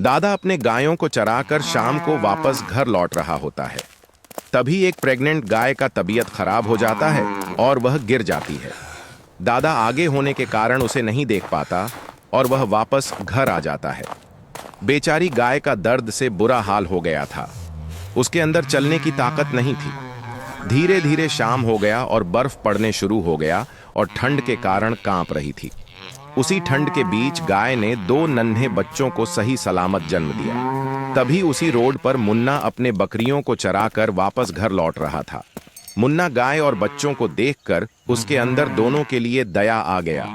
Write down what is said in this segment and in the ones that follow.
दादा अपने गायों को चराकर शाम को वापस घर लौट रहा होता है। तभी एक प्रेग्नेंट गाय का तबीयत खराब हो जाता है और वह गिर जाती है। दादा आगे होने के कारण उसे नहीं देख पाता और वह वापस घर आ जाता है। बेचारी गाय का दर्द से बुरा हाल हो गया था। उसके अंदर चलने की ताकत नहीं थी। धीरे धीरे शाम हो गया और बर्फ पड़ने शुरू हो गया और ठंड के कारण कांप रही थी। उसी ठंड के बीच गाय ने 2 नन्हे बच्चों को सही सलामत जन्म दिया। तभी उसी रोड पर मुन्ना अपने बकरियों को चराकर वापस घर लौट रहा था। मुन्ना गाय और बच्चों को देखकर उसके अंदर दोनों के लिए दया आ गया।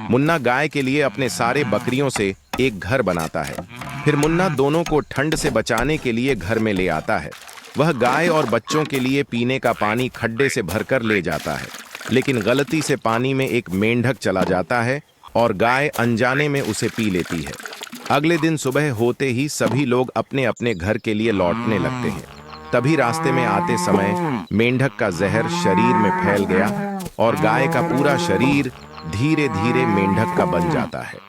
मुन्ना गाय के लिए अपने सारे बकरियों से एक घर बनाता है। फिर मुन्ना दोनों को ठंड से बचाने के लिए घर में ले आता है। वह गाय और बच्चों के लिए पीने का पानी खड्डे से भरकर ले जाता है, लेकिन गलती से पानी में एक मेंढक चला जाता है और गाय अनजाने में उसे पी लेती है। अगले दिन सुबह होते ही सभी लोग अपने अपने घर के लिए लौटने लगते हैं। तभी रास्ते में आते समय मेंढक का जहर शरीर में फैल गया और गाय का पूरा शरीर धीरे धीरे मेंढक का बन जाता है।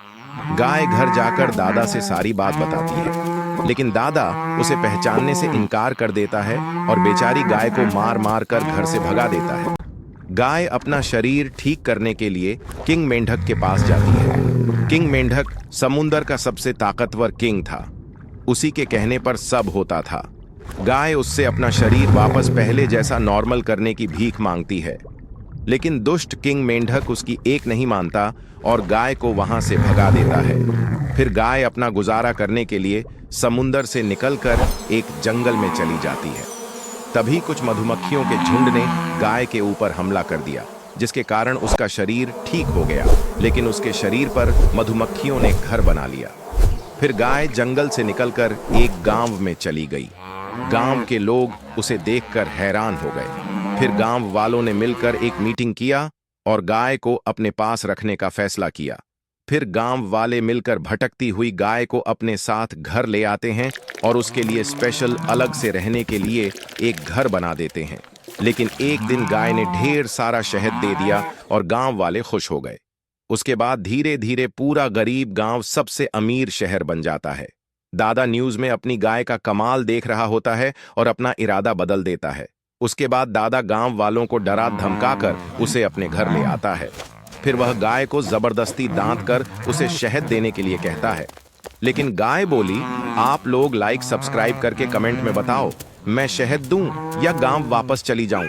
गाय घर जाकर दादा से सारी बात बताती है, लेकिन दादा उसे पहचानने से इनकार कर देता है और बेचारी गाय को मार मार कर घर से भगा देता है। गाय अपना शरीर ठीक करने के लिए किंग मेंढक के पास जाती है। किंग मेंढक समुंदर का सबसे ताकतवर किंग था। उसी के कहने पर सब होता था। गाय उससे अपना शरीर वापस पहले जैसा नॉर्मल करने की भीख मांगती है, लेकिन दुष्ट किंग मेंढक उसकी एक नहीं मानता और गाय को वहां से भगा देता है। फिर गाय अपना गुजारा करने के लिए समुंदर से निकलकर एक जंगल में चली जाती है। तभी कुछ मधुमक्खियों के झुंड ने गाय के ऊपर हमला कर दिया, जिसके कारण उसका शरीर ठीक हो गया, लेकिन उसके शरीर पर मधुमक्खियों ने घर बना लिया। फिर गाय जंगल से निकलकर एक गांव में चली गई। गांव के लोग उसे देखकर हैरान हो गए। फिर गांव वालों ने मिलकर एक मीटिंग किया और गाय को अपने पास रखने का फैसला किया। फिर गांव वाले मिलकर भटकती हुई गाय को अपने साथ घर ले आते हैं और उसके लिए स्पेशल अलग से रहने के लिए एक घर बना देते हैं। लेकिन एक दिन गाय ने ढेर सारा शहद दे दिया और गांव वाले खुश हो गए। उसके बाद धीरे धीरे पूरा गरीब गांव सबसे अमीर शहर बन जाता है। दादा न्यूज में अपनी गाय का कमाल देख रहा होता है और अपना इरादा बदल देता है। उसके बाद दादा गांव वालों को डरा धमकाकर उसे अपने घर ले आता है। फिर वह गाय को जबरदस्ती दांत कर उसे शहद देने के लिए कहता है, लेकिन गाय बोली, आप लोग लाइक सब्सक्राइब करके कमेंट में बताओ, मैं शहद दूं या गांव वापस चली जाऊं।